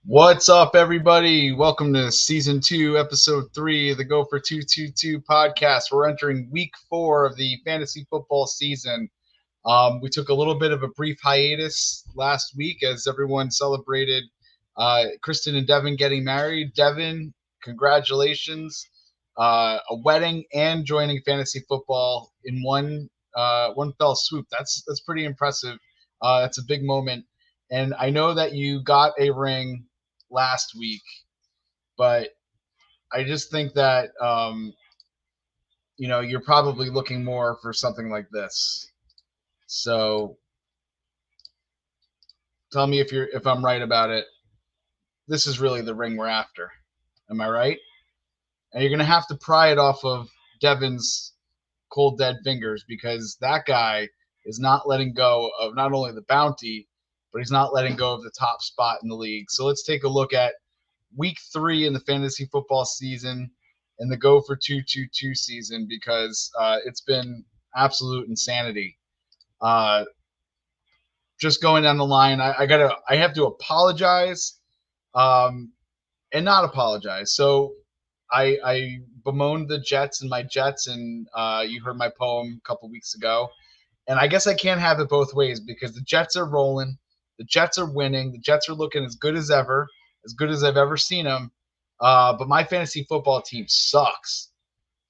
What's up, everybody? Welcome to Season 2, Episode 3 of the Go For 222 podcast. We're entering Week 4 of the fantasy football season. We took a little bit of a brief hiatus last week as everyone celebrated Kristen and Devin getting married. Devin, congratulations. A wedding and joining fantasy football in one fell swoop. That's pretty impressive. That's a big moment. And I know that you got a ring last week, but I just think that you're probably looking more for something like this. So tell me if I'm right about it. This is really the ring we're after. Am I right? And you're gonna have to pry it off of Devin's cold dead fingers because that guy is not letting go of not only the bounty, but he's not letting go of the top spot in the league. So let's take a look at week 3 in the fantasy football season and the Go For 222 season because it's been absolute insanity. Just going down the line, I have to apologize and not apologize. So I bemoaned the Jets and my Jets, and you heard my poem a couple weeks ago. And I guess I can't have it both ways because the Jets are rolling, the Jets are winning, the Jets are looking as good as ever, as good as I've ever seen them. But my fantasy football team sucks.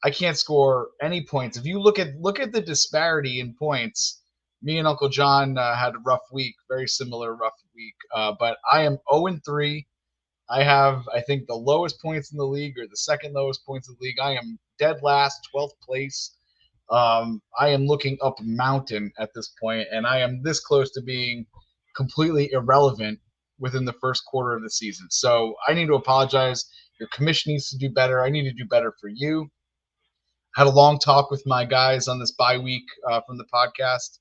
I can't score any points. If you look at the disparity in points, me and Uncle John had a rough week, very similar rough week. But I am 0-3. I have, I think, the lowest points in the league or the second lowest points in the league. I am dead last, 12th place. I am looking up a mountain at this point, and I am this close to being completely irrelevant within the first quarter of the season. So I need to apologize. Your commission needs to do better. I need to do better for you. Had a long talk with my guys on this bye week from the podcast.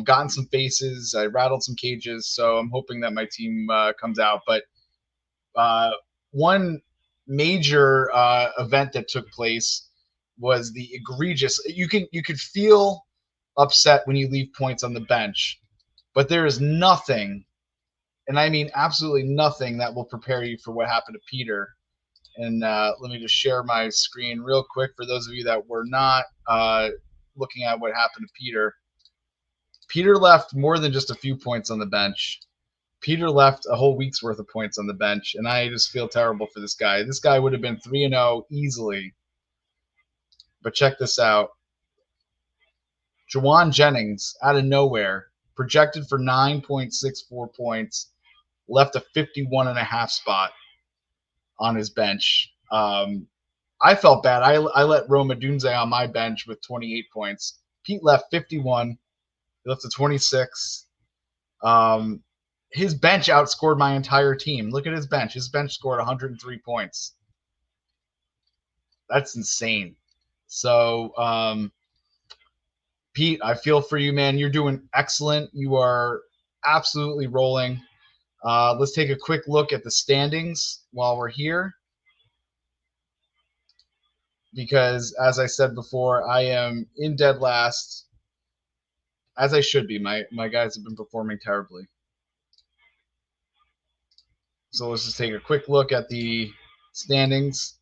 Gotten some faces. I rattled some cages. So I'm hoping that my team comes out. But one major event that took place was the egregious. You could feel upset when you leave points on the bench, but there is nothing, and I mean absolutely nothing, that will prepare you for what happened to Peter. And let me just share my screen real quick for those of you that were not looking at what happened to Peter. Peter left more than just a few points on the bench. Peter left a whole week's worth of points on the bench, and I just feel terrible for this guy. This guy would have been 3-0 easily. But check this out. Jawan Jennings, out of nowhere, projected for 9.64 points, left a 51.5 spot on his bench. I felt bad. I let Roma Dunze on my bench with 28 points. Pete left 51. He left a 26. His bench outscored my entire team. Look at his bench. His bench scored 103 points. That's insane. So, Pete, I feel for you, man. You're doing excellent. You are absolutely rolling. Let's take a quick look at the standings while we're here. Because, as I said before, I am in dead last, as I should be. My guys have been performing terribly. So let's just take a quick look at the standings.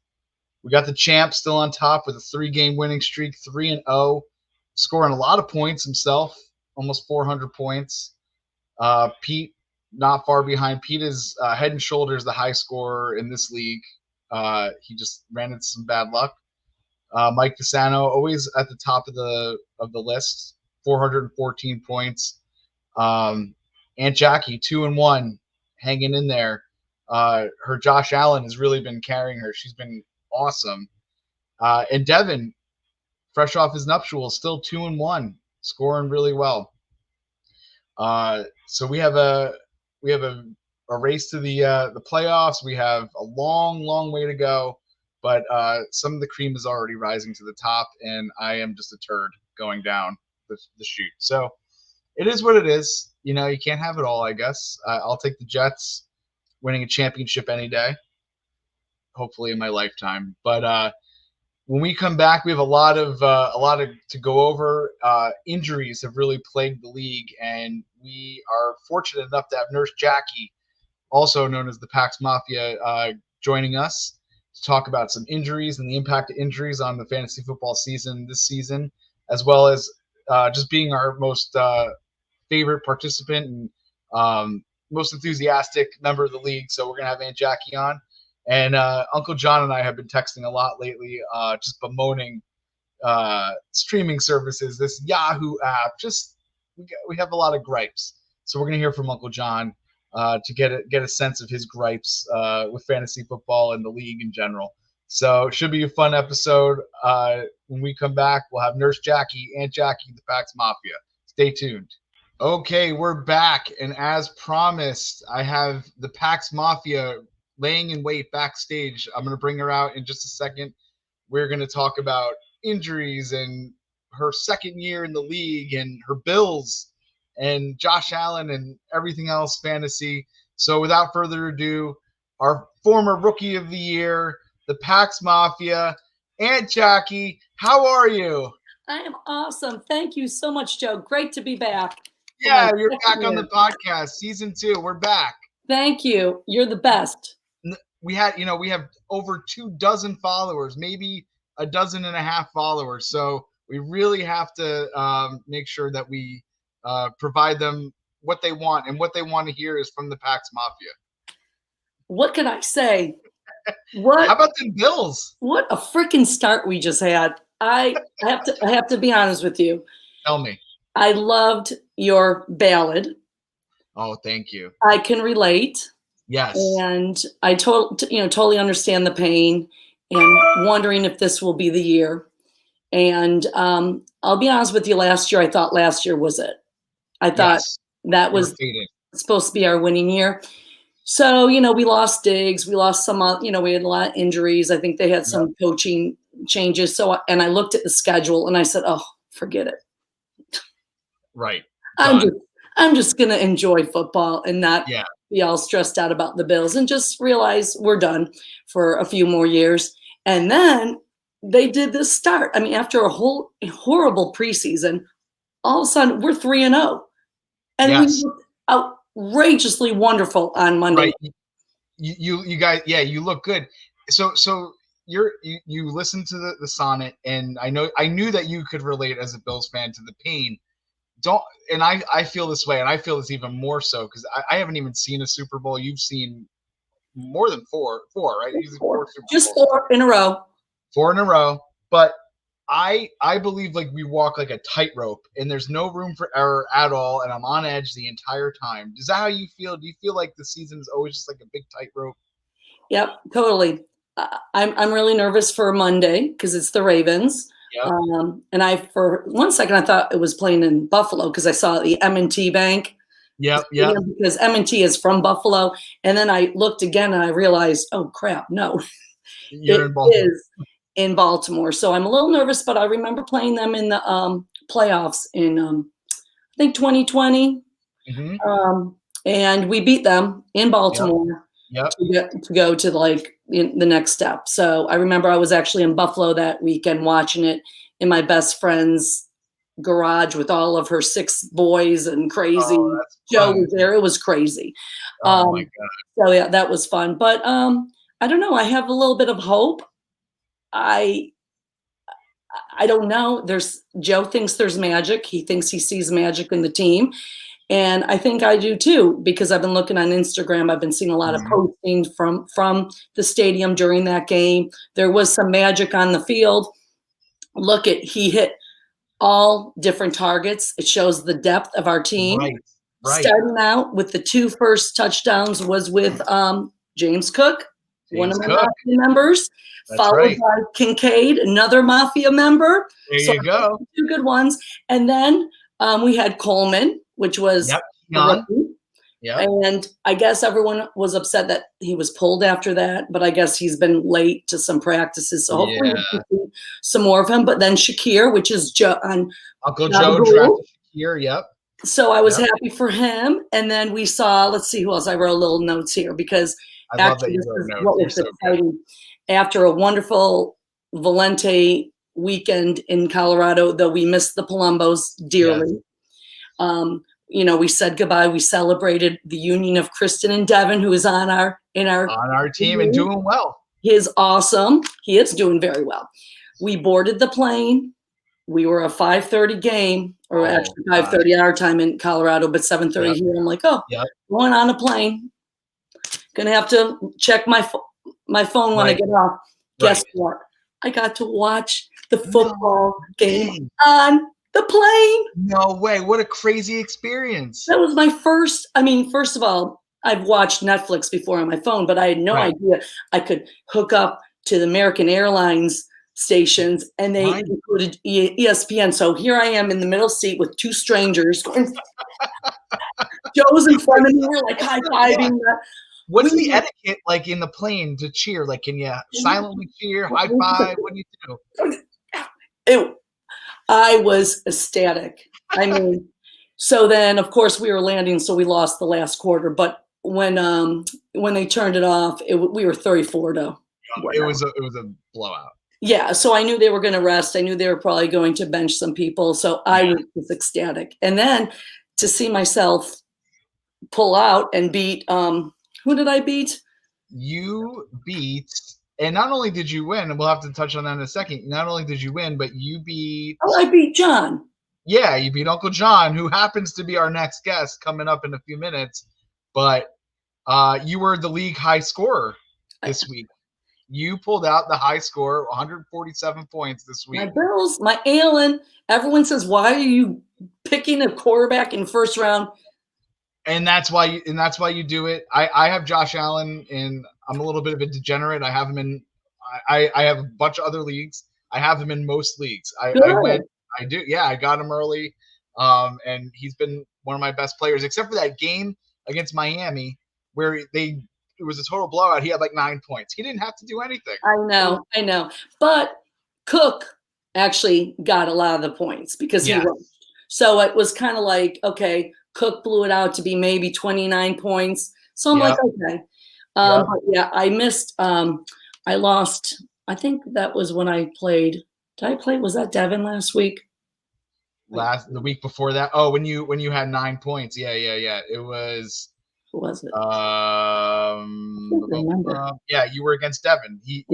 We got the champ still on top with a 3-game winning streak, 3-0, scoring a lot of points himself, almost 400 points. Pete, not far behind. Pete is head and shoulders the high scorer in this league. He just ran into some bad luck. Mike Fasano, always at the top of the list, 414 points. Aunt Jackie, 2-1, hanging in there. Her Josh Allen has really been carrying her. She's been awesome. And Devin, fresh off his nuptials, still 2-1, scoring really well. So we have a race to the playoffs. We have a long way to go, but some of the cream is already rising to the top, and I am just a turd going down the chute. So it is what it is. You know, you can't have it all, I guess. I'll take the Jets winning a championship any day, hopefully in my lifetime. But when we come back, we have a lot of to go over. Injuries have really plagued the league, and we are fortunate enough to have Nurse Jackie also known as the Pax Mafia, joining us to talk about some injuries and the impact of injuries on the fantasy football season this season, as well as just being our most favorite participant and most enthusiastic member of the league. So we're going to have Aunt Jackie on. And Uncle John and I have been texting a lot lately, just bemoaning streaming services, this Yahoo app. Just we have a lot of gripes. So we're going to hear from Uncle John to get a sense of his gripes with fantasy football and the league in general. So it should be a fun episode. When we come back, we'll have Nurse Jackie, Aunt Jackie, the Pax Mafia. Stay tuned. Okay, we're back, and as promised, I have the Pax Mafia laying in wait backstage. I'm going to bring her out in just a second. We're going to talk about injuries and her second year in the league and her Bills and Josh Allen and everything else fantasy. So without further ado, our former Rookie of the Year, the Pax Mafia, Aunt Jackie, how are you? I am awesome. Thank you so much, Joe. Great to be back. Yeah, you're back on the podcast, season 2. We're back. Thank you. You're the best. We have over 24 followers, maybe a dozen and a half followers. So we really have to make sure that we provide them what they want, and what they want to hear is from the Pax Mafia. What can I say? How about the Bills? What a freaking start we just had. I have to be honest with you. Tell me. I loved your ballad. Oh, thank you. I can relate. Yes. And I totally understand the pain and wondering if this will be the year. And I'll be honest with you, last year, I thought last year was it. I thought that was supposed to be our winning year. So, we lost Diggs. We lost some, we had a lot of injuries. I think they had some coaching changes. So, and I looked at the schedule and I said, oh, forget it. Right. I'm just going to enjoy football and not be all stressed out about the Bills, and just realize we're done for a few more years. And then they did this start. I mean, after a horrible preseason, all of a sudden we're 3-0. And we looked outrageously wonderful on Monday. Right. You guys, you look good. So you listened to the sonnet, and I knew that you could relate as a Bills fan to the pain. I feel this way, and I feel this even more so because I haven't even seen a Super Bowl. You've seen more than four, right? Just 4 in a row. 4 in a row. But I believe like we walk like a tightrope, and there's no room for error at all, and I'm on edge the entire time. Is that how you feel? Do you feel like the season is always just like a big tightrope? Yep, totally. I'm really nervous for Monday because it's the Ravens. Yep. And for one second, I thought it was playing in Buffalo because I saw the M&T Bank. Yep. Because M&T is from Buffalo. And then I looked again and I realized, oh, crap, no. You're in Baltimore. Is in Baltimore. So I'm a little nervous, but I remember playing them in the playoffs in, I think, 2020. Mm-hmm. And we beat them in Baltimore. Yep. To go to the next step. So I remember I was actually in Buffalo that weekend watching it in my best friend's garage with all of her 6 boys and crazy. Joe was there. It was crazy. Oh my God. So that was fun. But I don't know. I have a little bit of hope. I don't know. Joe thinks there's magic. He thinks he sees magic in the team. And I think I do too, because I've been looking on Instagram. I've been seeing a lot of postings from the stadium during that game. There was some magic on the field. He hit all different targets. It shows the depth of our team. Right. Starting out with the 2 first touchdowns was with James Cook, one of my Mafia members, followed by Kincaid, another Mafia member. There you go. 2 good ones. And then we had Coleman, which was and I guess everyone was upset that he was pulled after that, but I guess he's been late to some practices, so hopefully we can see some more of him. But then Shakir, which is Uncle Joe drafted Shakir, yep. So I was happy for him. And then we saw, let's see who else. I wrote little notes here because actually this is what was exciting. After a wonderful Valente weekend in Colorado, though we missed the Palombos dearly. we said goodbye. We celebrated the union of Kristen and Devin, who is on our team and doing well. He is awesome. He is doing very well. We boarded the plane. We were a 5:30 game, or actually 5:30 our time in Colorado, but 7:30 here. I'm like, going on a plane. Gonna have to check my phone when I get off. Guess what? I got to watch the football game on the plane. No way. What a crazy experience. That was my first. I mean, first of all, I've watched Netflix before on my phone, but I had no idea I could hook up to the American Airlines stations, and they included ESPN. So here I am in the middle seat with two strangers. Joe's in front of me. We're like high-fiving. What's the etiquette like in the plane to cheer? Like, can you silently cheer, high five? What do you do? I was ecstatic. I mean, so then of course we were landing, so we lost the last quarter. But when they turned it off, we were 34-0. It was a blowout. Yeah, so I knew they were going to rest. I knew they were probably going to bench some people. So I was just ecstatic. And then to see myself pull out and beat. Who did I beat? You beat, and not only did you win, and we'll have to touch on that in a second. Not only did you win, but you beat. Oh, I beat John. Yeah, you beat Uncle John, who happens to be our next guest coming up in a few minutes. But you were the league high scorer this week. You pulled out the high score, 147 points this week. My Bills, my Allen. Everyone says, "Why are you picking a quarterback in first round?" And that's why you do it. I have Josh Allen, and I'm a little bit of a degenerate. I have him in. I have a bunch of other leagues. I have him in most leagues. I do. Yeah, I got him early, and he's been one of my best players, except for that game against Miami where it was a total blowout. He had like 9 points. He didn't have to do anything. I know. But Cook actually got a lot of the points because he rushed. So it was kind of like, okay, Cook blew it out to be maybe 29 points. So I'm like, okay. But yeah, I missed. I lost. I think that was when I played. Did I play? Was that Devin last week? The week before that. Oh, when you had 9 points. Yeah. It was. Who was it? Yeah, you were against Devin. He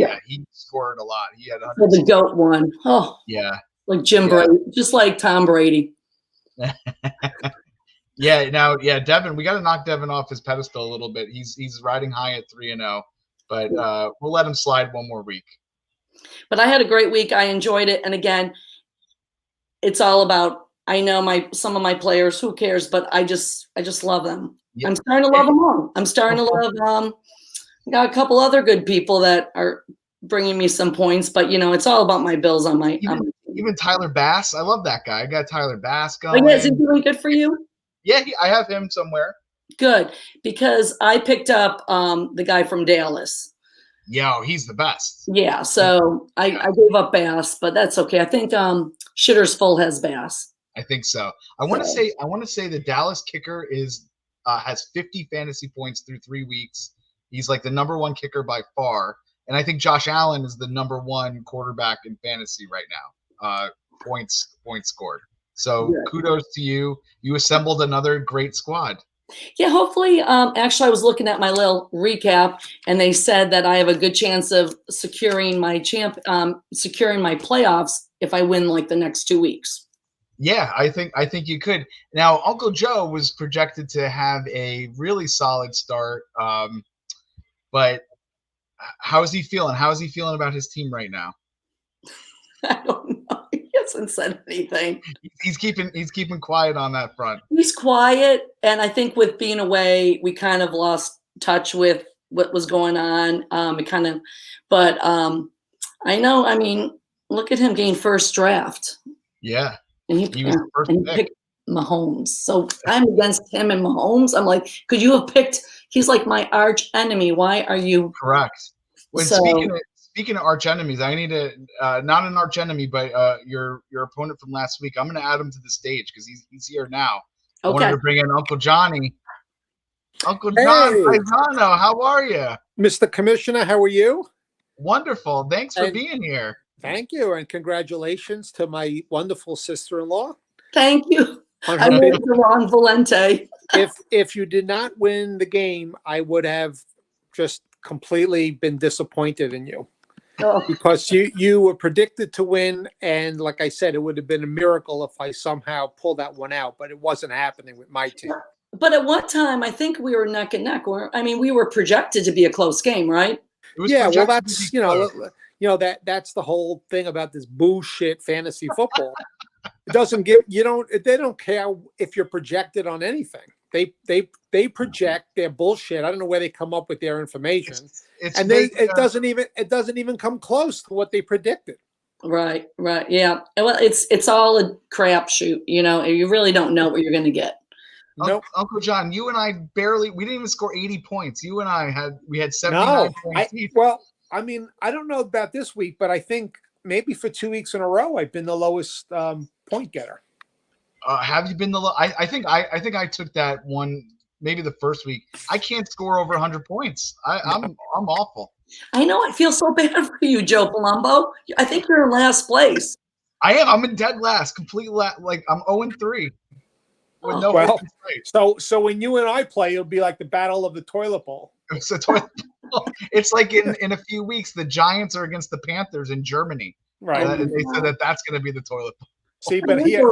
scored a lot. He had the GOAT one. Oh, yeah, like Jim Brady, just like Tom Brady. Devin, we got to knock Devin off his pedestal a little bit. He's riding high at 3-0, but we'll let him slide one more week. But I had a great week. I enjoyed it, and again, it's all about. I know some of my players. Who cares? But I just love them. I'm starting to love them all. I'm starting to love. Got a couple other good people that are bringing me some points, but it's all about my Bills on my. Even Tyler Bass, I love that guy. I got Tyler Bass going. Oh, yeah, is he doing good for you? Yeah, I have him somewhere. Good, because I picked up the guy from Dallas. Yeah, he's the best. Yeah, so I gave up Bass, but that's okay. I think Shitter's Full has Bass. I think so. I want to say the Dallas kicker has 50 fantasy points through 3 weeks. He's like the number one kicker by far. And I think Josh Allen is the number one quarterback in fantasy right now. Points scored. So kudos to you. You assembled another great squad. Yeah, hopefully. Actually, I was looking at my little recap, and they said that I have a good chance of securing my playoffs if I win like the next 2 weeks. Yeah, I think you could. Now, Uncle Joe was projected to have a really solid start, but how is he feeling? How is he feeling about his team right now? I don't know. He hasn't said anything. He's keeping quiet on that front. He's quiet, and I think with being away, we kind of lost touch with what was going on. But I know. I mean, look at him gain first draft. Yeah. And he picked Mahomes. So I'm against him and Mahomes. I'm like, could you have picked? He's like my arch enemy. Why are you? Correct. Speaking of arch enemies, I need to not an arch enemy, but your opponent from last week. I'm going to add him to the stage because he's here now. Okay. I wanted to bring in Uncle Johnny. Uncle John Paisano, how are you? Mr. Commissioner, how are you? Wonderful. Thanks for being here. Thank you, and congratulations to my wonderful sister-in-law. Thank you. I made the wrong Valente. If you did not win the game, I would have just completely been disappointed in you Oh, because you were predicted to win, and like I said, it would have been a miracle if I somehow pulled that one out, but it wasn't happening with my team. but at one time, I think we were neck and neck. I mean, we were projected to be a close game, right? It was Yeah, well, projected to that's be close. that's the whole thing about this bullshit fantasy football. It doesn't give they don't care if you're projected on anything. They project their bullshit. I don't know where they come up with their information, It's and fake, it doesn't even come close to what they predicted. Right, yeah. Well, it's all a crapshoot. You really don't know what you're going to get. Nope. Uncle John, you and I we didn't even score 80 points. You and I had 79 No, points each. I mean, I don't know about this week, but I think maybe for 2 weeks in a row, I've been the lowest point getter. Have you been the? I think I took that one maybe the first week. I can't score over 100 points. I'm awful. I know. I feel so bad for you, Joe Palumbo. I think you're in last place. I am. I'm in dead last, complete last. Like I'm 0-3 with no hope in sight. So when you and I play, it'll be like the battle of the toilet bowl. It's like in a few weeks, the Giants are against the Panthers in Germany. Right. And they said that's going to be the toilet bowl. See, but here,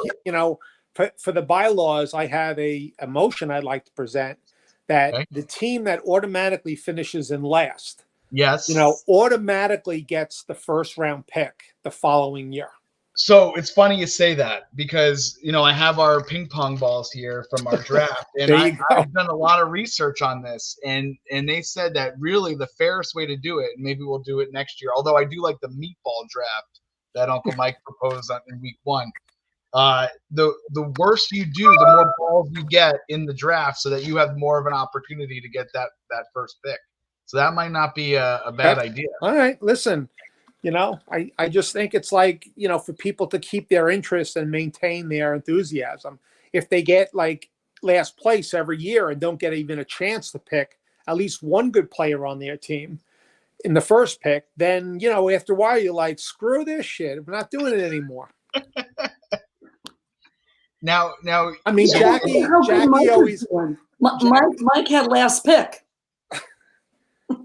for the bylaws, I have a motion I'd like to present that the team that automatically finishes in last, yes, automatically gets the first round pick the following year. So it's funny you say that because, I have our ping pong balls here from our draft and I've done a lot of research on this and they said that really the fairest way to do it, and maybe we'll do it next year, although I do like the meatball draft that Uncle Mike proposed in week 1. The worse you do, the more balls you get in the draft so that you have more of an opportunity to get that first pick. So that might not be a bad idea. All right, listen. I just think it's like, for people to keep their interest and maintain their enthusiasm. If they get like last place every year and don't get even a chance to pick at least one good player on their team in the first pick, then, after a while, you're like, screw this shit. We're not doing it anymore. Now, I mean, Jackie always. Mike had last pick.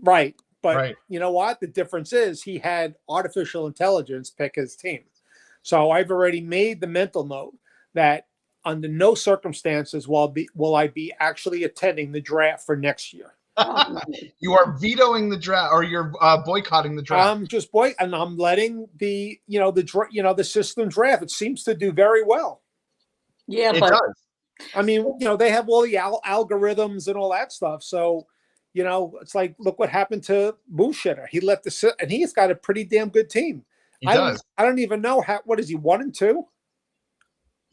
Right. But you know what? The difference is he had artificial intelligence pick his team. So I've already made the mental note that under no circumstances will I be actually attending the draft for next year. You are vetoing the draft, or you're boycotting the draft. I'm just and I'm letting the system draft. It seems to do very well. Yeah, it does. I mean, they have all the algorithms and all that stuff. So. It's like, look what happened to Bullshitter. He let and he's got a pretty damn good team. He does. I don't even know what is he 1-2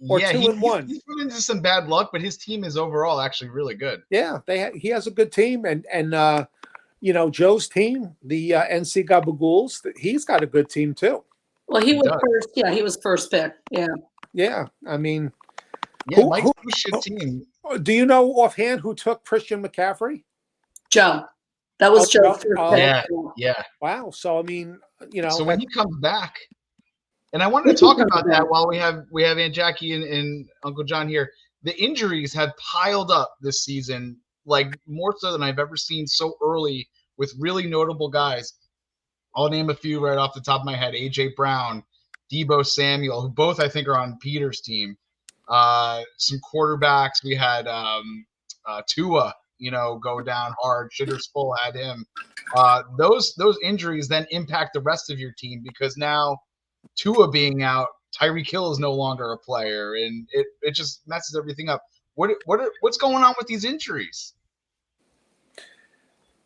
or 2-1. He's run into some bad luck, but his team is overall actually really good. Yeah, he has a good team, and Joe's team, the NC Gabagools, he's got a good team too. Well, he was first. Yeah, he was first pick. Yeah. I mean, Mike's bullshit team. Do you know offhand who took Christian McCaffrey? Joe. That was Joe. Yeah. Wow. So I mean, So when he comes back, and I wanted to talk about that while we have Aunt Jackie and Uncle John here. The injuries have piled up this season, like more so than I've ever seen so early with really notable guys. I'll name a few right off the top of my head: AJ Brown, Deebo Samuel, who both I think are on Peter's team. Some quarterbacks. We had Tua. Go down hard. Shitter's Full had him. Those injuries then impact the rest of your team because now Tua being out, Tyreek Hill is no longer a player, and it just messes everything up. What's going on with these injuries?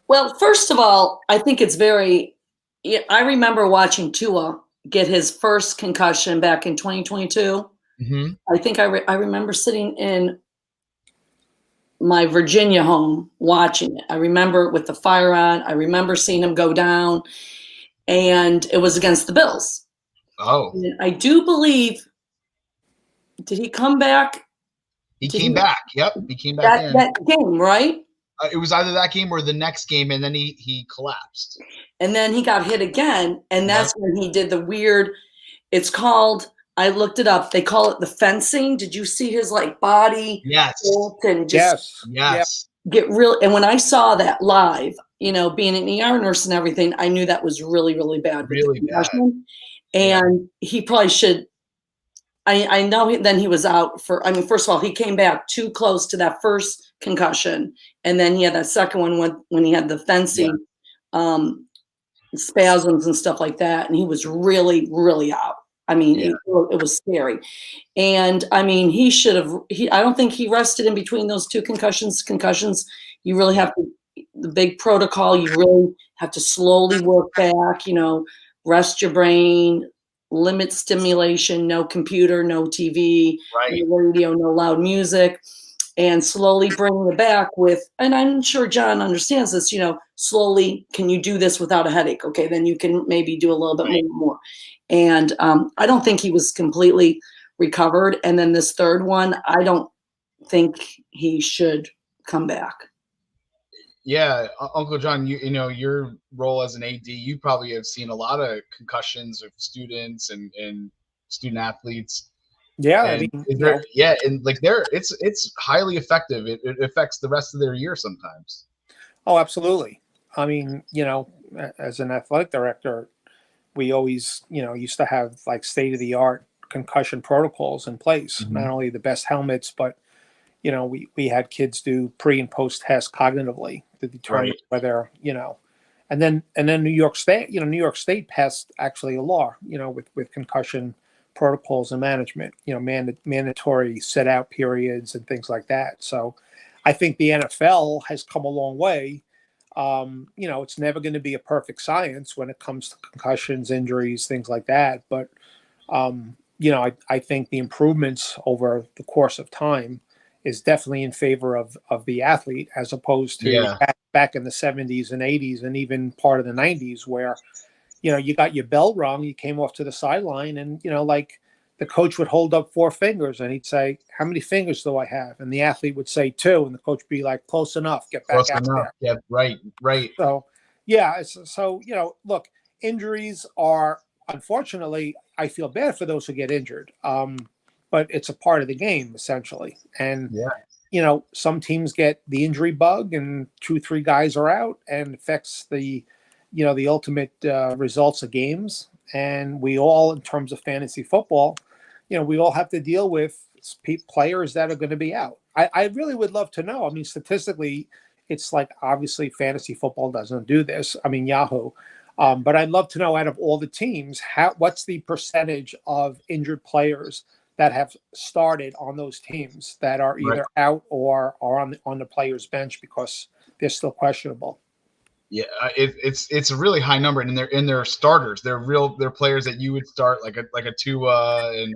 Well, first of all, I think it's I remember watching Tua get his first concussion back in 2022. Mm-hmm. I think I remember sitting in my Virginia home watching it. I remember with the fire on. I remember seeing him go down, and it was against the Bills. Oh. And I do believe, did he come back? He came back. Yep, he came back in. That game, right? It was either that game or the next game, and then he collapsed. And then he got hit again, and that's when he did the weird, it's called I looked it up. They call it the fencing. Did you see his like body Yes. tilt and just Yes. Yeah. Yes. get real? And when I saw that live, you know, being an ER nurse and everything, I knew that was really, really bad with the Really bad. concussion. Yeah. And he probably should. I know then he was out for, I mean, first of all, he came back too close to that first concussion. And then he had that second one when he had the fencing spasms and stuff like that. And he was really, really out. I mean, Yeah. it was scary. And I mean, he should have, I don't think he rested in between those two concussions. You really have to, the big protocol, you really have to slowly work back, you know, rest your brain, limit stimulation, no computer, no TV, Right. no radio, no loud music, and slowly bring it back with, and I'm sure John understands this, you know, slowly, can you do this without a headache? Okay, then you can maybe do a little bit more. And I don't think he was completely recovered. And then this third one, I don't think he should come back. Yeah, Uncle John, you know your role as an AD, you probably have seen a lot of concussions of students and student athletes. Yeah. I And mean, is there, and like it's highly effective. It affects the rest of their year sometimes. oh, absolutely. I mean, as an athletic director, we always, used to have like state of the art concussion protocols in place. Mhm. Not only the best helmets, but we had kids do pre and post test cognitively to determine Right. whether and then New York State passed actually a law with concussion protocols and management, mandatory set out periods and things like that. So I think the NFL has come a long way. It's never going to be a perfect science when it comes to concussions, injuries, things like that. But I think the improvements over the course of time is definitely in favor of the athlete, as opposed to Yeah. back in the 70s and 80s and even part of the 90s, where you got your bell rung, you came off to the sideline, and like the coach would hold up 4 fingers and he'd say, "How many fingers do I have?" And the athlete would say 2, and the coach would be like, "Close enough, get back Close out enough. there." Yeah. Right. Right. So yeah, so look, injuries are, unfortunately, I feel bad for those who get injured, but it's a part of the game essentially. And Yeah. some teams get the injury bug, and 2, 3 guys are out, and affects the ultimate results of games. And we all, in terms of fantasy football, we all have to deal with players that are going to be out. I really would love to know. I mean, statistically, it's like, obviously fantasy football doesn't do this. I mean, Yahoo. But I'd love to know, out of all the teams, what's the percentage of injured players that have started on those teams that are Right. either out or are on the players' bench because they're still questionable. Yeah, it's a really high number, and they're starters. They're players that you would start, like a Tua and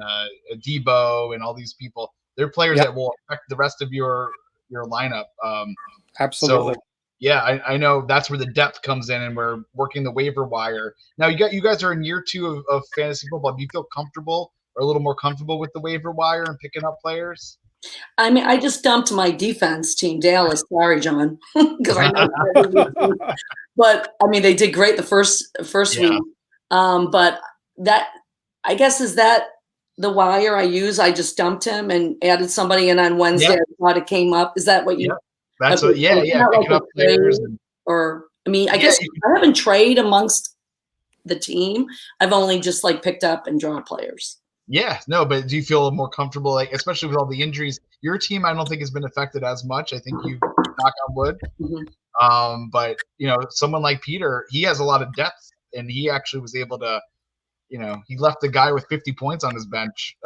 a Debo and all these people. They're players Yep, that will affect the rest of your lineup. So absolutely. yeah, I know that's where the depth comes in, and we're working the waiver wire. Now you guys are in year 2 of fantasy football. Do you feel comfortable, or a little more comfortable with the waiver wire and picking up players? I mean, I just dumped my defense team, Dallas. Sorry, John, because I know. But I mean, they did great the first Yeah. week. But that, I guess, is that the wire I use? I just dumped him and added somebody in on Wednesday. Yep. I thought it came up. Is that what you? Yep. That's Okay, what. so Yeah. it's Yeah. not like Picking a up trade, players. And or I mean, I yeah, guess I haven't trade amongst the team. I've only just like picked up and drawn players. yeah, no, but do you feel more comfortable, like, especially with all the injuries? Your team, I don't think, has been affected as much. I think you knock on wood. Mhm. But someone like Peter, he has a lot of depth, and he actually was able to, he left the guy with 50 points on his bench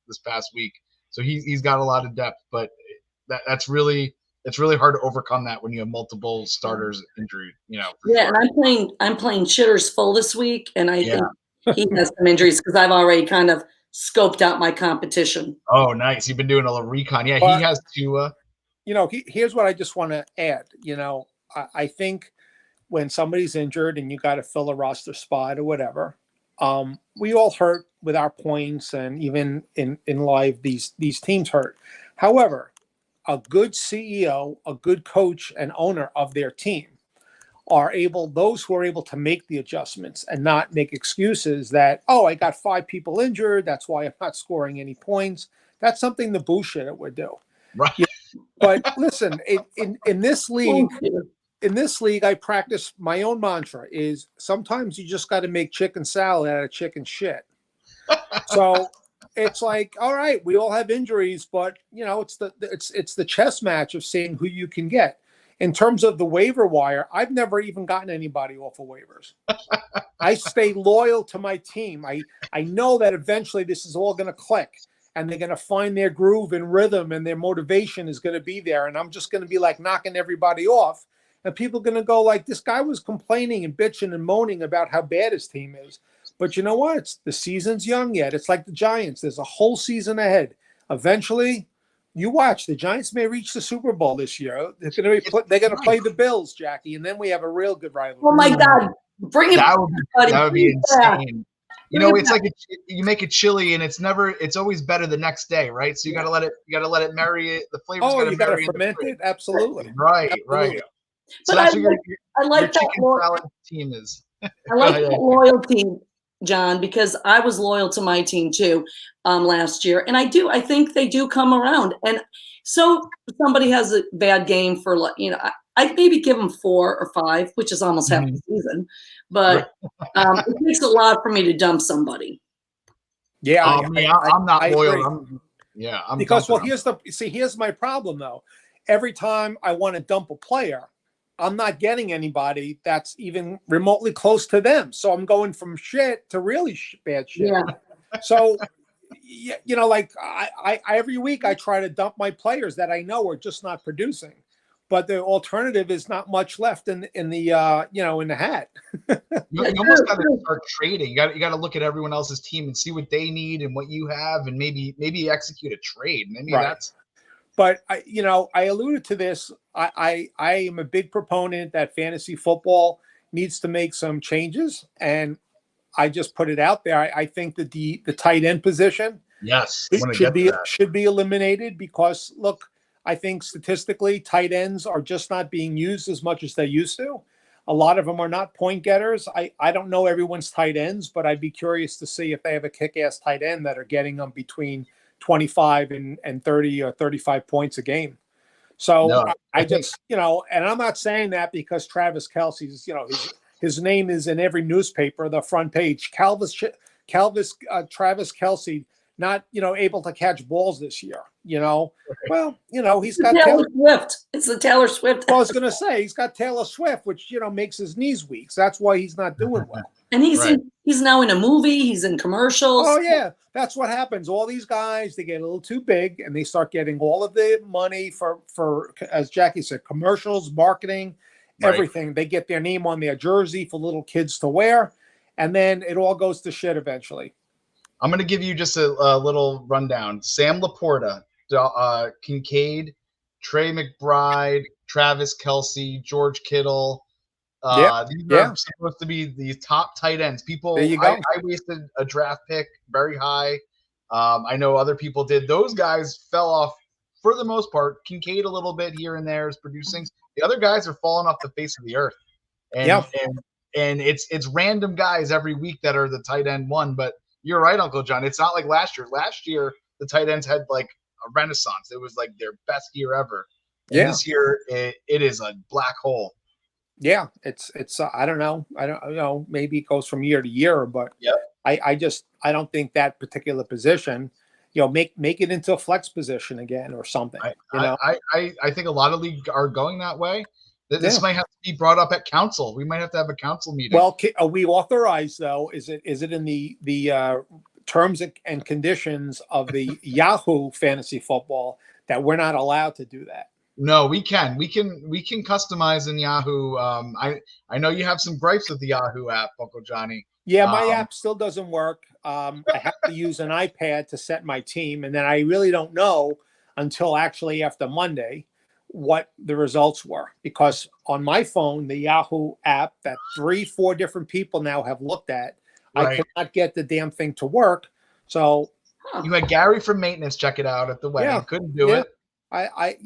this past week. So he's got a lot of depth, but that's really it's really hard to overcome that when you have multiple starters injured. For Yeah, sure. and I'm playing Chitters full this week, and I Yeah. think he has some injuries because I've already kind of scoped out my competition. Oh, nice. You've been doing a little recon. Yeah, he But has to. here's what I just want to add. I think when somebody's injured and you got to fill a roster spot or whatever, we all hurt with our points, and even in live, these teams hurt. However, a good CEO, a good coach and owner of their team those who are able to make the adjustments and not make excuses that, oh, I got 5 people injured, that's why I'm not scoring any points. That's something the bullshit would do. Right. Yeah. But listen, in this league, I practice my own mantra is sometimes you just got to make chicken salad out of chicken shit. So it's like, all right, we all have injuries, but it's the chess match of seeing who you can get. In terms of the waiver wire, I've never even gotten anybody off of waivers. I stay loyal to my team. I know that eventually this is all going to click and they're going to find their groove and rhythm and their motivation is going to be there. And I'm just going to be like knocking everybody off. And people are going to go like, this guy was complaining and bitching and moaning about how bad his team is. But you know what? The season's young yet. It's like the Giants. There's a whole season ahead. Eventually, you watch. The Giants may reach the Super Bowl this year. They're going to play the Bills, Jackie, and then we have a real good rivalry. Oh my God! Bring it. That would be insane. You know, it's like you make a chili, and it's always better the next day, right? So you got to let it marinate. The flavors. Oh, you got to ferment it. Absolutely. Right. Absolutely. Right. So But that's I what like your that chicken salad team is. I like that loyalty, John, because I was loyal to my team too last year, and I think they do come around. And so if somebody has a bad game for I'd maybe give them 4 or 5, which is almost half the season. But it takes a lot for me to dump somebody. Yeah, I'm not loyal. I'm because dumping here's my problem though. Every time I want to dump a player, I'm not getting anybody that's even remotely close to them. So I'm going from shit to really bad shit. Yeah. So, like I every week I try to dump my players that I know are just not producing, but the alternative is not much left in the in the hat. You almost got to start trading. You got to look at everyone else's team and see what they need and what you have, and maybe execute a trade. Maybe that's. But I alluded to this. I am a big proponent that fantasy football needs to make some changes, and I just put it out there. I think that the tight end position should be eliminated because look, I think statistically tight ends are just not being used as much as they used to. A lot of them are not point getters. I don't know everyone's tight ends, but I'd be curious to see if they have a kick-ass tight end that are getting them between 25 and 30 or 35 points a game. So I just, and I'm not saying that because Travis Kelce's, his name is in every newspaper, the front page. Travis Kelce not, able to catch balls this year, Well, he's got Taylor Swift. It's the Taylor Swift. Well, I was going to say he's got Taylor Swift, which, makes his knees weak. So that's why he's not doing well. And he's now in a movie. He's in commercials. Oh, yeah. That's what happens. All these guys, they get a little too big and they start getting all of the money for as Jackie said, commercials, marketing, everything. They get their name on their jersey for little kids to wear. And then it all goes to shit eventually. I'm going to give you just a little rundown. Sam Laporta, Kincaid, Trey McBride, Travis Kelce, George Kittle. These are supposed to be the top tight ends. People, there you go. I wasted a draft pick very high. I know other people did. Those guys fell off for the most part. Kincaid a little bit here and there is producing. The other guys are falling off the face of the earth. And it's random guys every week that are the tight end one. But you're right, Uncle John. It's not like last year. Last year, the tight ends had like a renaissance. It was like their best year ever. And this year, it is a black hole. Yeah, it's I don't know. Maybe it goes from year to year, but I don't think that particular position, make it into a flex position again or something. I think a lot of leagues are going that way. This might have to be brought up at council. We might have to have a council meeting. Well, are we authorized though? Is it in the terms and conditions of the Yahoo fantasy football that we're not allowed to do that? No, we can customize in Yahoo. I know you have some gripes with the Yahoo app, Uncle Johnny. Yeah, my app still doesn't work. I have to use an iPad to set my team, and then I really don't know until actually after Monday what the results were, because on my phone, the Yahoo app that 3-4 different people now have looked at, I cannot get the damn thing to work. So you had Gary from maintenance check it out at the wedding. Couldn't do it. I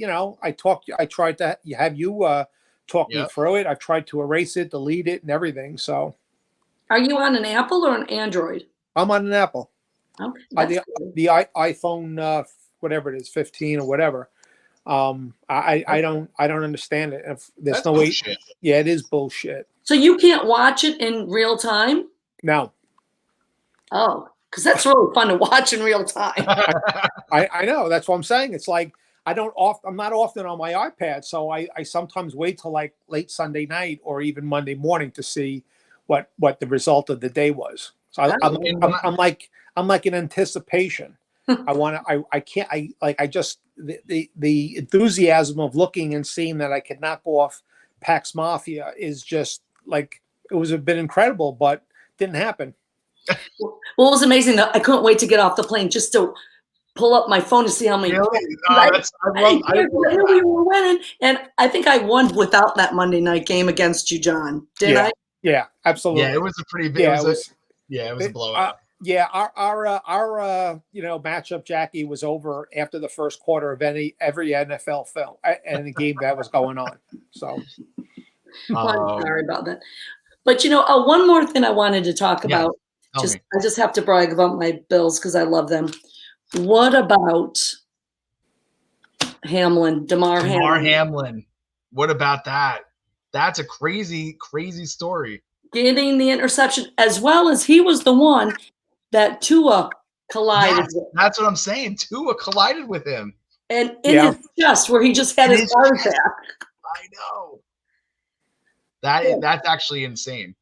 tried to have you talked me Yep. through it. I've tried to erase it, delete it, and everything. So Are you on an Apple or an Android? I'm on an Apple. Okay, that's The good. the iPhone, whatever it is, 15 or whatever. I don't understand it. If there's That's no way. bullshit. Yeah, it is bullshit. So you can't watch it in real time? No, Oh, because that's really fun to watch in real time. I know. That's what I'm saying. It's like I'm not often on my iPad, so I sometimes wait till like late Sunday night or even Monday morning to see what the result of the day was. So I'm like in anticipation. I can't I just the enthusiasm of looking and seeing that I could knock off Pax Mafia is just like it was a bit incredible, but didn't happen. Well, it was amazing though. I couldn't wait to get off the plane just to pull up my phone to see how many. Really? I love knew we were winning, and I think I won without that Monday night game against you, John. Didn't I? Yeah, absolutely. Yeah, it was a pretty big. Yeah, it was a blowout. Yeah, our matchup, Jackie, was over after the first quarter of every NFL film and the game that was going on. So, Well, I'm sorry about that. But one more thing I wanted to talk about. Tell me. I just have to brag about my Bills because I love them. What about Hamlin, Damar Hamlin? What about that? That's a crazy, crazy story. Getting the interception, as well as he was the one that Tua collided with. That's what I'm saying. Tua collided with him. And in his chest, where he just had his heart attack. I know. That's actually insane.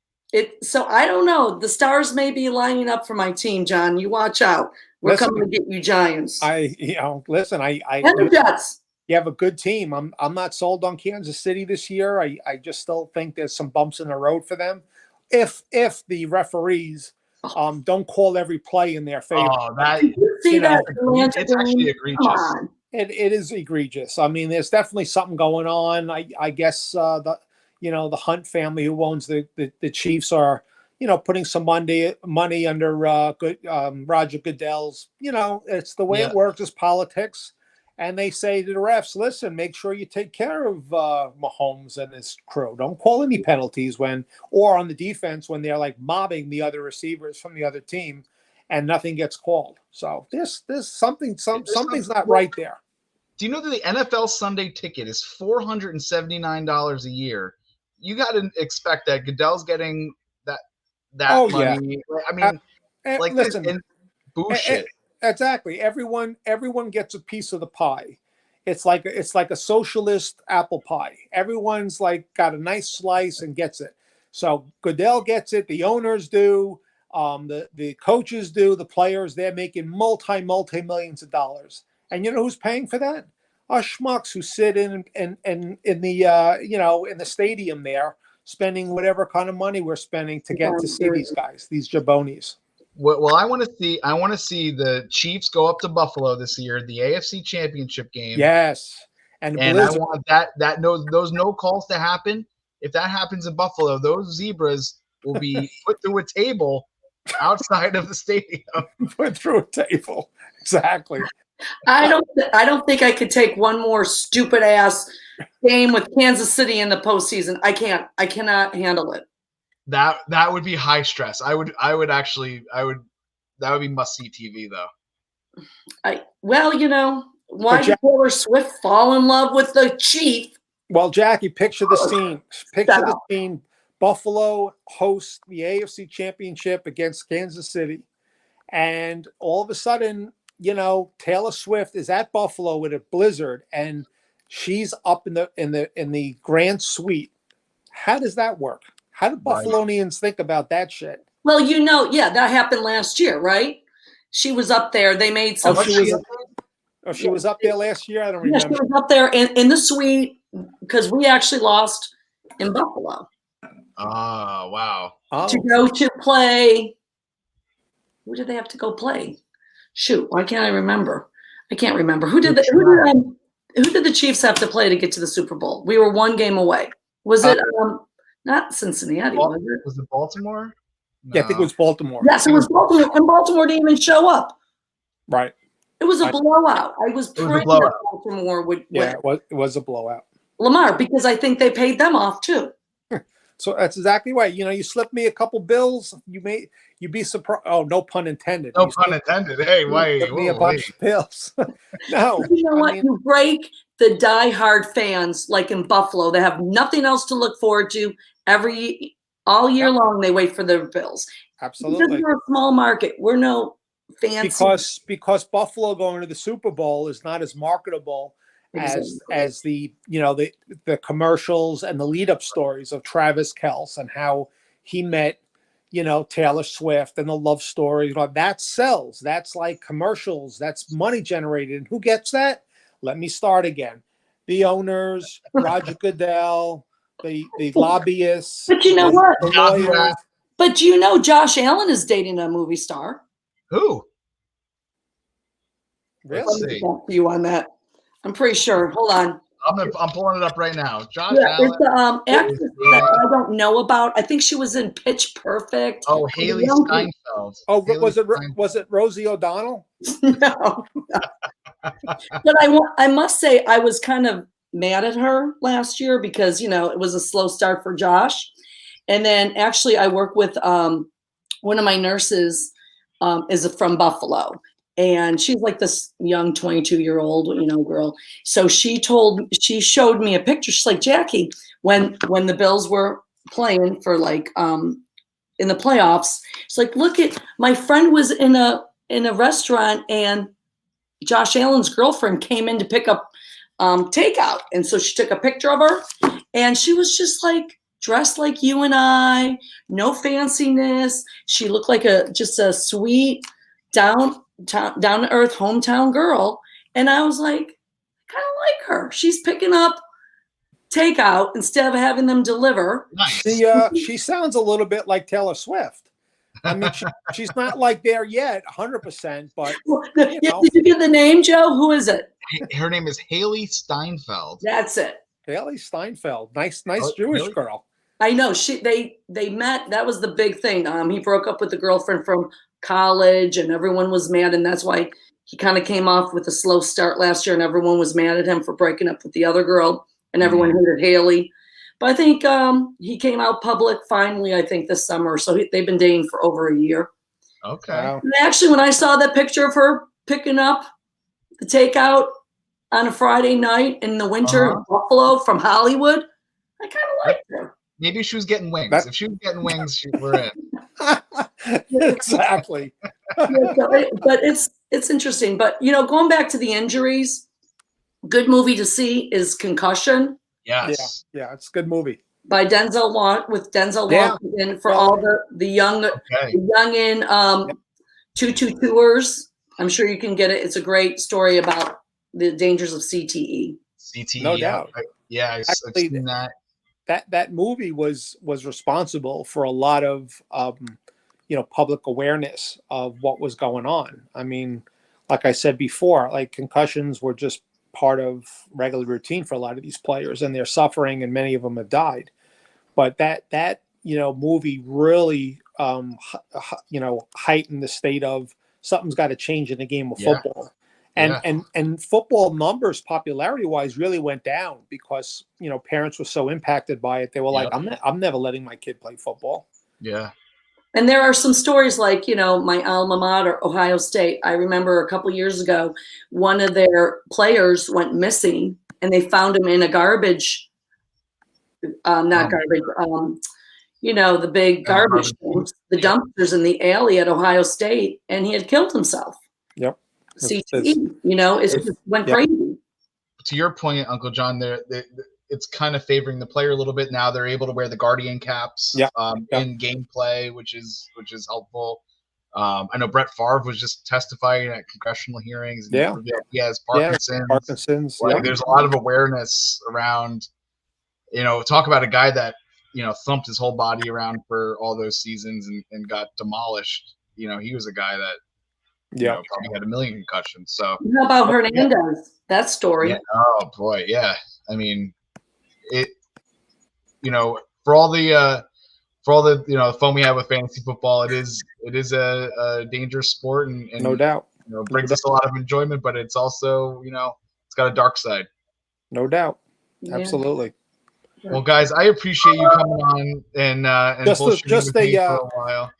So I don't know. The stars may be lining up for my team, John. You watch out. We're coming to get you, Giants. Listen. And the Jets. You have a good team. I'm not sold on Kansas City this year. I just still think there's some bumps in the road for them. If the referees don't call every play in their favor. Oh, that it's actually egregious. It is egregious. I mean, there's definitely something going on. I guess the Hunt family who owns the Chiefs are putting some money under Roger Goodell's. It's the way it works. It's politics. And they say to the refs, listen, make sure you take care of Mahomes and his crew. Don't call any penalties or on the defense when they're like mobbing the other receivers from the other team and nothing gets called. So there's something's not right there. Do you know that the NFL Sunday ticket is $479 a year? You got to expect that Goodell's getting that money. Yeah. I mean, listen, this and bullshit. Exactly. Everyone gets a piece of the pie. It's like a socialist apple pie. Everyone's like got a nice slice and gets it. So Goodell gets it. The owners do. The coaches do. The players, they're making multi millions of dollars. And you know who's paying for that? Us schmucks who sit in the in the stadium there, spending whatever kind of money we're spending to get to see these guys, these jabronis. Well, I want to see the Chiefs go up to Buffalo this year, the AFC Championship game. Yes, and I want those no calls to happen. If that happens in Buffalo, those zebras will be put through a table outside of the stadium. Put through a table, exactly. I don't think I could take one more stupid ass game with Kansas City in the postseason. I can't. I cannot handle it. That would be high stress. That would be must see TV though. Why did Taylor Swift fall in love with the Chief? Well, Jackie, picture the scene. Picture the scene. Buffalo hosts the AFC Championship against Kansas City, and all of a sudden, Taylor Swift is at Buffalo with a blizzard, and she's up in the grand suite. How does that work? How do Buffalonians think about that shit? Well, that happened last year, right? She was up there. They made some. She was up there last year. I don't remember. She was up there in the suite because we actually lost in Buffalo. Oh, wow. To go to play. Who did they have to go play? Shoot, why can't I remember? I can't remember. Who did the Chiefs have to play to get to the Super Bowl? We were one game away. Was it not Cincinnati? Was it Baltimore? No. Yeah, I think it was Baltimore. Yes, it was Baltimore, and Baltimore didn't even show up. Right. It was a blowout. I was praying that Baltimore would win. Yeah, it was a blowout. Lamar, because I think they paid them off too. So that's exactly right. You know, you slip me a couple bills, you'd be surprised. Oh, no pun intended. No pun intended. Hey, wait, Slip me a whoa, bunch of bills. No, You know I what? mean, You break the diehard fans like in Buffalo. They have nothing else to look forward to all year Yep. long. They wait for their bills. Because absolutely. we're a small market. We're no fancy. Because Buffalo going to the Super Bowl is not as marketable Exactly. as the the commercials and the lead up stories of Travis Kelce and how he met Taylor Swift and the love story. That sells. That's like commercials. That's money generated. And who gets that? Let me start again. The owners, Roger Goodell, the lobbyists, But you know what? the lawyers. But you know Josh Allen is dating a movie star. Who? Really? Let's Let me see. get back to you on that. I'm pretty sure. Hold on. I'm pulling it up right now. Josh Yeah, Allen. it's the actress that I don't know about. I think she was in Pitch Perfect. Oh, The Haley young Steinfeld. Oh, Haley was it Rosie O'Donnell? No. But I must say I was kind of mad at her last year because it was a slow start for Josh. And then actually I work with one of my nurses is from Buffalo. And she's like this young 22-year-old, girl. So she showed me a picture. She's like, Jackie, when the Bills were playing for like in the playoffs, it's like, look at my friend was in a restaurant and Josh Allen's girlfriend came in to pick up takeout. And so she took a picture of her and she was just like dressed like you and I, no fanciness. She looked like just a sweet, down to earth hometown girl. And I was like, I kind of like her. She's picking up takeout instead of having them deliver. Nice. She sounds a little bit like Taylor Swift. I mean, she's not like there yet, 100%. But did you get the name, Joe? Who is it? Her name is Haley Steinfeld. That's it. Haley Steinfeld, nice Jewish really? girl. I know. They met. That was the big thing. He broke up with the girlfriend from college, and everyone was mad, and that's why he kind of came off with a slow start last year, and everyone was mad at him for breaking up with the other girl, and everyone hated Haley. But I think he came out public finally, I think, this summer. So they've been dating for over a year. Okay. Wow. And actually, when I saw that picture of her picking up the takeout on a Friday night in the winter in Buffalo from Hollywood, I kind of liked her. Maybe she was getting wings. If she was getting wings, we're in. Exactly. But it's interesting. But going back to the injuries, good movie to see is Concussion. Yes. Yeah, it's a good movie. By Denzel Washington for all the youngin 222ers. I'm sure you can get it. It's a great story about the dangers of CTE. CTE, no doubt. I've seen that. That movie was responsible for a lot of public awareness of what was going on. I mean, like I said before, like concussions were just part of regular routine for a lot of these players, and they're suffering, and many of them have died. But that movie really heightened the state of something's got to change in the game of football. And football numbers popularity wise really went down because parents were so impacted by it. They were like, I'm never letting my kid play football. Yeah. And there are some stories like, my alma mater, Ohio State. I remember a couple years ago, one of their players went missing and they found him in a garbage, the big garbage things, the dumpsters in the alley at Ohio State, and he had killed himself. Yep. CTE, it just went crazy. To your point, Uncle John, it's kind of favoring the player a little bit now. They're able to wear the Guardian caps in gameplay, which is helpful. I know Brett Favre was just testifying at congressional hearings. And he has Parkinson's. Parkinson's. There's a lot of awareness around. Talk about a guy that thumped his whole body around for all those seasons and got demolished. He was a guy that probably had a million concussions. So how about Hernandez? That story. Yeah. Oh boy, yeah. I mean, for all the fun we have with fantasy football, it is a dangerous sport and no doubt brings us a lot of enjoyment, but it's also it's got a dark side. No doubt. Yeah. Absolutely. Well, guys, I appreciate you coming on and bullshitting with me for a while.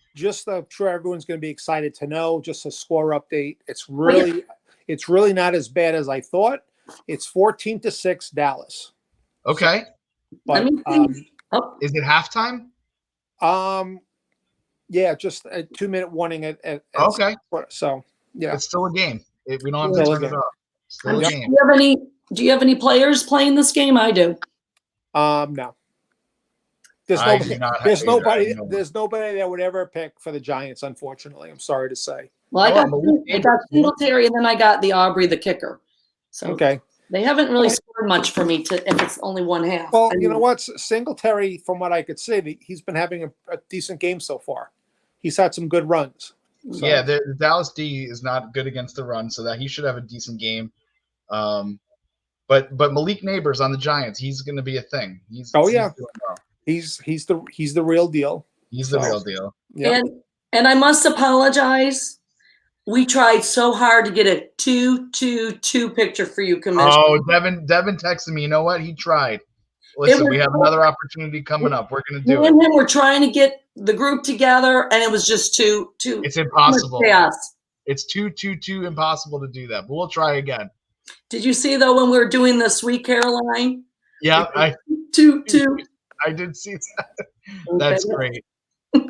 I'm sure everyone's going to be excited to know. Just a score update. It's really not as bad as I thought. It's 14-6 Dallas. Okay. But is it halftime? Yeah, just a 2-minute warning at okay. So yeah, it's still a game. We don't have to turn it off. Still a game. Do you have any players playing this game? I do. No. There's nobody that would ever pick for the Giants, unfortunately. I'm sorry to say. Well, I got Singletary, and then I got the Aubrey, the kicker. So okay. They haven't really scored much for me if it's only one half. Well, you know what? Singletary, from what I could see, he's been having a decent game so far. He's had some good runs. So. Yeah, the Dallas D is not good against the run, so that he should have a decent game. But Malik Neighbors on the Giants, he's going to be a thing. He's doing well. He's the real deal. He's the real deal. Yeah. And I must apologize. We tried so hard to get a 2-2-2 picture for you, Commissioner. Oh, Devin texted me. You know what? He tried. Listen, we have another opportunity coming up. We're going to do it. And him, we're trying to get the group together, and it was just too. It's impossible. It's too impossible to do that. But we'll try again. Did you see though when we were doing the Sweet Caroline? Yeah, I did see that. That's great.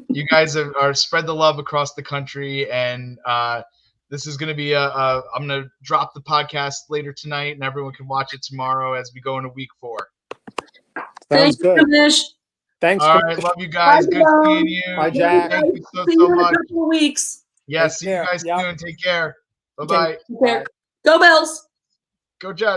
You guys are spread the love across the country, and this is going to be I'm going to drop the podcast later tonight, and everyone can watch it tomorrow as we go into week 4. Sounds good. Kamish. Thanks. All right, love you guys. Good seeing you. Bye, Jack. Thank you so much. In a couple of weeks. Yeah, see you guys soon. Take care. Bye-bye. Go Bills. Go Jets.